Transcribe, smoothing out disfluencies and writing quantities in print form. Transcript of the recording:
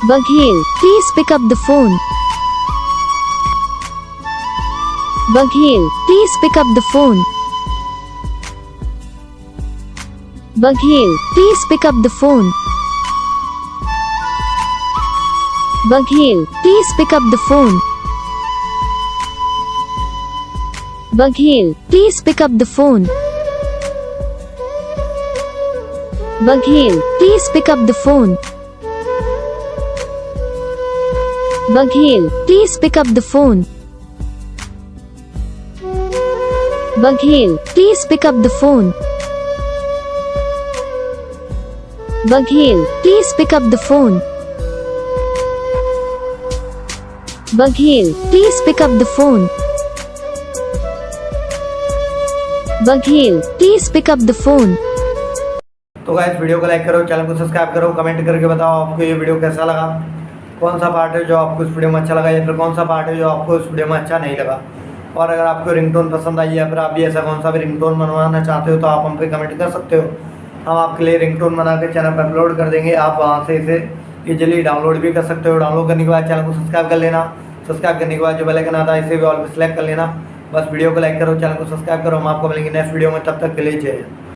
Baghel, please pick up the phone. Baghel, please pick up the phone. Baghel, please pick up the phone. Baghel, please pick up the phone. Baghel, please pick up the phone. Baghel, please pick up the phone. Baghel, please pick up the phone. Baghel, please pick up the phone. Baghel, please pick up the phone. Baghel, please pick up the phone. Baghel, please pick up the phone. तो guys video को like करो, channel को subscribe करो, comment करके बताओ आपको ये video कैसा लगा, कौन सा पार्ट है जो आपको इस वीडियो में अच्छा लगा या फिर कौन सा पार्ट है जो आपको इस वीडियो में अच्छा नहीं लगा। और अगर आपको रिंगटोन पसंद आई या फिर आप भी ऐसा कौन सा भी रिंगटोन बनवाना चाहते हो तो आप हम पे कमेंट कर सकते हो। हम आपके लिए रिंगटोन बना के चैनल पर अपलोड कर देंगे, आप वहाँ से इसे इजीली डाउनलोड भी कर सकते हो। डाउनलोड करने के बाद चैनल को सब्सक्राइब कर लेना, सब्सक्राइब करने के बाद जो बेल आइकन आता है इसे भी ऑल पे सेलेक्ट कर लेना। बस वीडियो को लाइक करो, चैनल को सब्सक्राइब करो। हम आपको मिलेंगे नेक्स्ट वीडियो में, तब तक के लिए जय हिंद।